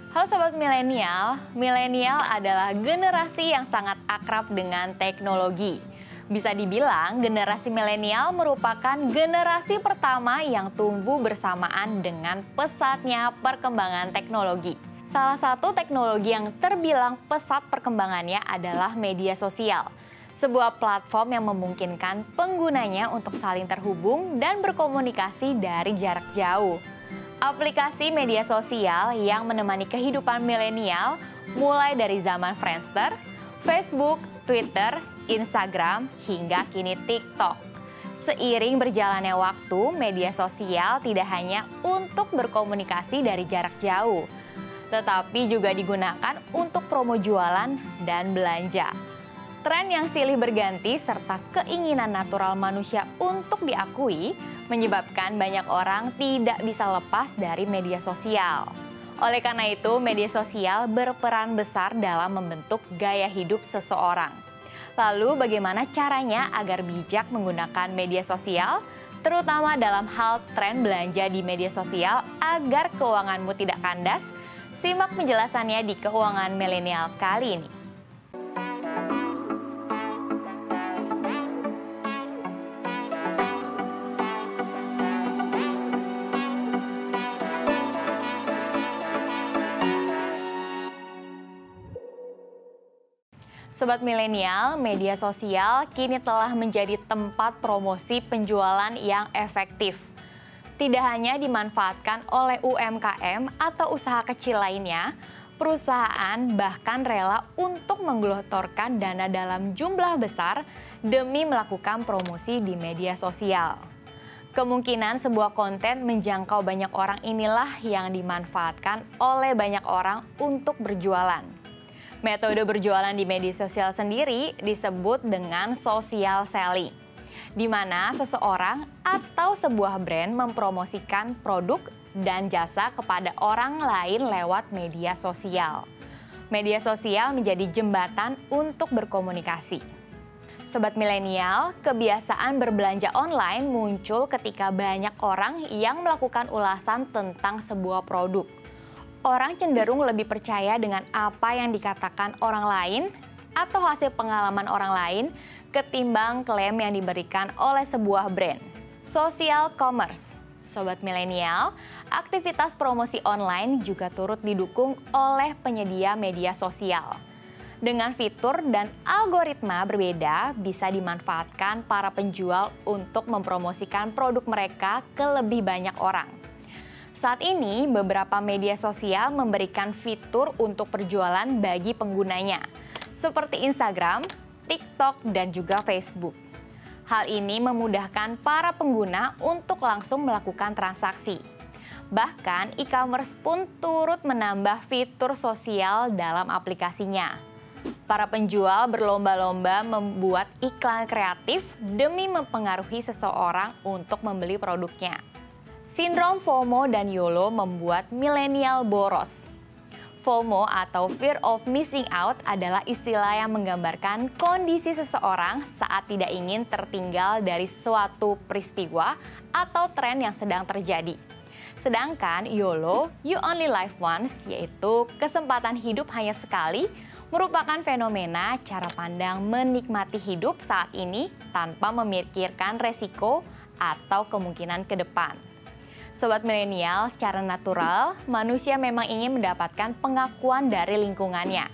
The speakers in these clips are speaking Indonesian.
Halo Sobat Milenial, milenial adalah generasi yang sangat akrab dengan teknologi. Bisa dibilang generasi milenial merupakan generasi pertama yang tumbuh bersamaan dengan pesatnya perkembangan teknologi. Salah satu teknologi yang terbilang pesat perkembangannya adalah media sosial. Sebuah platform yang memungkinkan penggunanya untuk saling terhubung dan berkomunikasi dari jarak jauh. Aplikasi media sosial yang menemani kehidupan milenial mulai dari zaman Friendster, Facebook, Twitter, Instagram, hingga kini TikTok. Seiring berjalannya waktu, media sosial tidak hanya untuk berkomunikasi dari jarak jauh, tetapi juga digunakan untuk promo jualan dan belanja. Tren yang silih berganti serta keinginan natural manusia untuk diakui menyebabkan banyak orang tidak bisa lepas dari media sosial. Oleh karena itu, media sosial berperan besar dalam membentuk gaya hidup seseorang. Lalu bagaimana caranya agar bijak menggunakan media sosial, terutama dalam hal tren belanja di media sosial agar keuanganmu tidak kandas? Simak penjelasannya di Keuangan Milenial kali ini. Sobat Milenial, media sosial kini telah menjadi tempat promosi penjualan yang efektif. Tidak hanya dimanfaatkan oleh UMKM atau usaha kecil lainnya, perusahaan bahkan rela untuk menggelontorkan dana dalam jumlah besar demi melakukan promosi di media sosial. Kemungkinan sebuah konten menjangkau banyak orang inilah yang dimanfaatkan oleh banyak orang untuk berjualan. Metode berjualan di media sosial sendiri disebut dengan social selling, di mana seseorang atau sebuah brand mempromosikan produk dan jasa kepada orang lain lewat media sosial. Media sosial menjadi jembatan untuk berkomunikasi. Sobat Milenial, kebiasaan berbelanja online muncul ketika banyak orang yang melakukan ulasan tentang sebuah produk. Orang cenderung lebih percaya dengan apa yang dikatakan orang lain atau hasil pengalaman orang lain ketimbang klaim yang diberikan oleh sebuah brand. Social commerce. Sobat Milenial, aktivitas promosi online juga turut didukung oleh penyedia media sosial. Dengan fitur dan algoritma berbeda, bisa dimanfaatkan para penjual untuk mempromosikan produk mereka ke lebih banyak orang. Saat ini, beberapa media sosial memberikan fitur untuk perjualan bagi penggunanya, seperti Instagram, TikTok, dan juga Facebook. Hal ini memudahkan para pengguna untuk langsung melakukan transaksi. Bahkan, e-commerce pun turut menambah fitur sosial dalam aplikasinya. Para penjual berlomba-lomba membuat iklan kreatif demi mempengaruhi seseorang untuk membeli produknya. Sindrom FOMO dan YOLO membuat milenial boros. FOMO atau Fear of Missing Out adalah istilah yang menggambarkan kondisi seseorang saat tidak ingin tertinggal dari suatu peristiwa atau tren yang sedang terjadi. Sedangkan YOLO, You Only Live Once, yaitu kesempatan hidup hanya sekali, merupakan fenomena cara pandang menikmati hidup saat ini tanpa memikirkan resiko atau kemungkinan ke depan. Sobat Milenial, secara natural, manusia memang ingin mendapatkan pengakuan dari lingkungannya.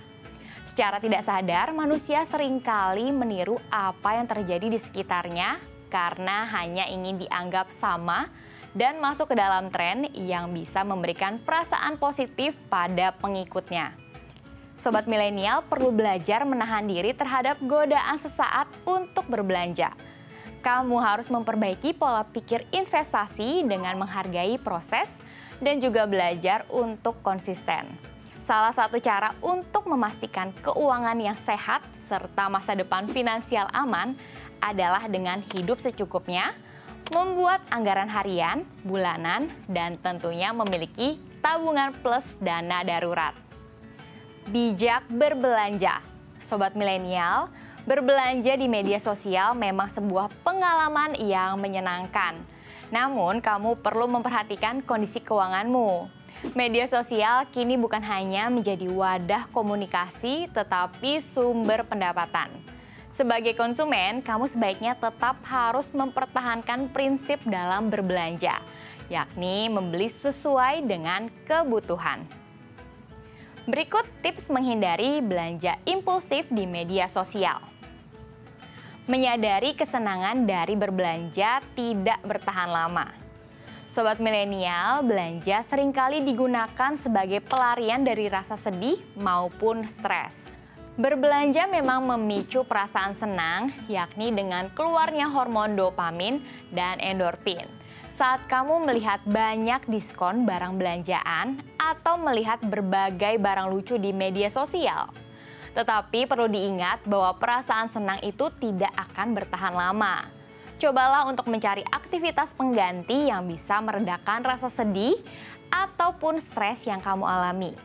Secara tidak sadar, manusia seringkali meniru apa yang terjadi di sekitarnya karena hanya ingin dianggap sama dan masuk ke dalam tren yang bisa memberikan perasaan positif pada pengikutnya. Sobat Milenial perlu belajar menahan diri terhadap godaan sesaat untuk berbelanja. Kamu harus memperbaiki pola pikir investasi dengan menghargai proses dan juga belajar untuk konsisten. Salah satu cara untuk memastikan keuangan yang sehat serta masa depan finansial aman adalah dengan hidup secukupnya, membuat anggaran harian, bulanan, dan tentunya memiliki tabungan plus dana darurat. Bijak berbelanja. Sobat Milenial, berbelanja di media sosial memang sebuah pengalaman yang menyenangkan. Namun, kamu perlu memperhatikan kondisi keuanganmu. Media sosial kini bukan hanya menjadi wadah komunikasi, tetapi sumber pendapatan. Sebagai konsumen, kamu sebaiknya tetap harus mempertahankan prinsip dalam berbelanja, yakni membeli sesuai dengan kebutuhan. Berikut tips menghindari belanja impulsif di media sosial. Menyadari kesenangan dari berbelanja tidak bertahan lama. Sobat milenial, belanja seringkali digunakan sebagai pelarian dari rasa sedih maupun stres. Berbelanja memang memicu perasaan senang, yakni dengan keluarnya hormon dopamin dan endorfin. Saat kamu melihat banyak diskon barang belanjaan atau melihat berbagai barang lucu di media sosial. Tetapi perlu diingat bahwa perasaan senang itu tidak akan bertahan lama. Cobalah untuk mencari aktivitas pengganti yang bisa meredakan rasa sedih ataupun stres yang kamu alami.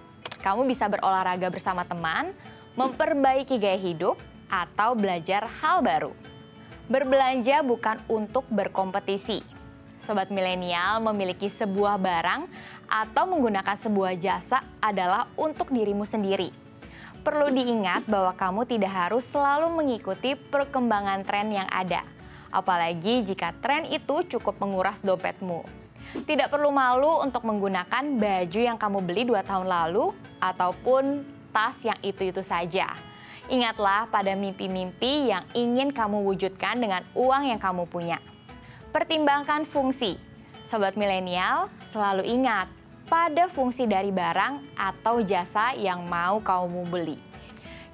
Kamu bisa berolahraga bersama teman, memperbaiki gaya hidup, atau belajar hal baru. Berbelanja bukan untuk berkompetisi. Sobat milenial, memiliki sebuah barang atau menggunakan sebuah jasa adalah untuk dirimu sendiri. Perlu diingat bahwa kamu tidak harus selalu mengikuti perkembangan tren yang ada. Apalagi jika tren itu cukup menguras dompetmu. Tidak perlu malu untuk menggunakan baju yang kamu beli 2 tahun lalu ataupun tas yang itu-itu saja. Ingatlah pada mimpi-mimpi yang ingin kamu wujudkan dengan uang yang kamu punya. Pertimbangkan fungsi. Sobat milenial, selalu ingat pada fungsi dari barang atau jasa yang mau kamu beli.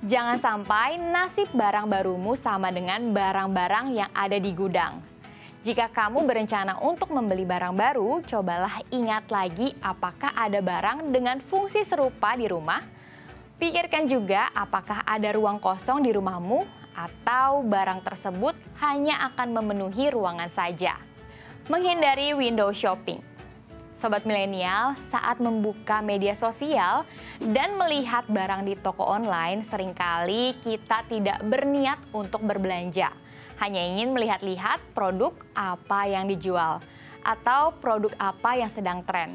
Jangan sampai nasib barang barumu sama dengan barang-barang yang ada di gudang. Jika kamu berencana untuk membeli barang baru, cobalah ingat lagi apakah ada barang dengan fungsi serupa di rumah. Pikirkan juga apakah ada ruang kosong di rumahmu atau barang tersebut hanya akan memenuhi ruangan saja. Menghindari window shopping. Sobat milenial, saat membuka media sosial dan melihat barang di toko online, seringkali kita tidak berniat untuk berbelanja. Hanya ingin melihat-lihat produk apa yang dijual atau produk apa yang sedang tren.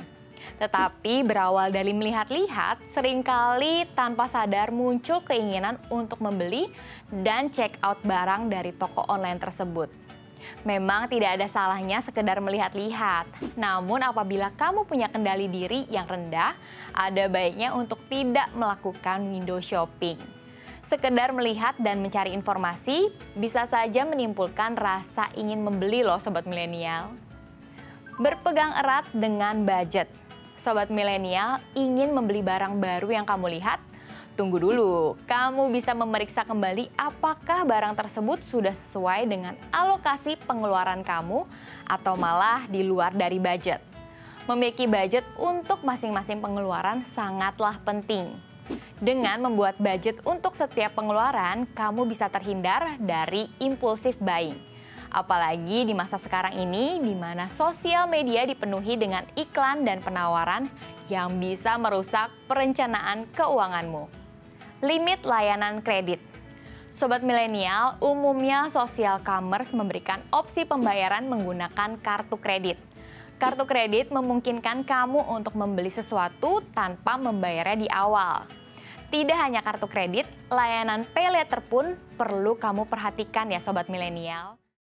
Tetapi berawal dari melihat-lihat, seringkali tanpa sadar muncul keinginan untuk membeli dan check out barang dari toko online tersebut. Memang tidak ada salahnya sekedar melihat-lihat, namun apabila kamu punya kendali diri yang rendah, ada baiknya untuk tidak melakukan window shopping. Sekedar melihat dan mencari informasi bisa saja menimbulkan rasa ingin membeli loh sobat milenial. Berpegang erat dengan budget. Sobat milenial ingin membeli barang baru yang kamu lihat? Tunggu dulu, kamu bisa memeriksa kembali apakah barang tersebut sudah sesuai dengan alokasi pengeluaran kamu atau malah di luar dari budget. Memiliki budget untuk masing-masing pengeluaran sangatlah penting. Dengan membuat budget untuk setiap pengeluaran, kamu bisa terhindar dari impulsif buying. Apalagi di masa sekarang ini, di mana sosial media dipenuhi dengan iklan dan penawaran yang bisa merusak perencanaan keuanganmu. Limit layanan kredit. Sobat milenial, umumnya social commerce memberikan opsi pembayaran menggunakan kartu kredit. Kartu kredit memungkinkan kamu untuk membeli sesuatu tanpa membayarnya di awal. Tidak hanya kartu kredit, layanan pay later pun perlu kamu perhatikan ya sobat milenial.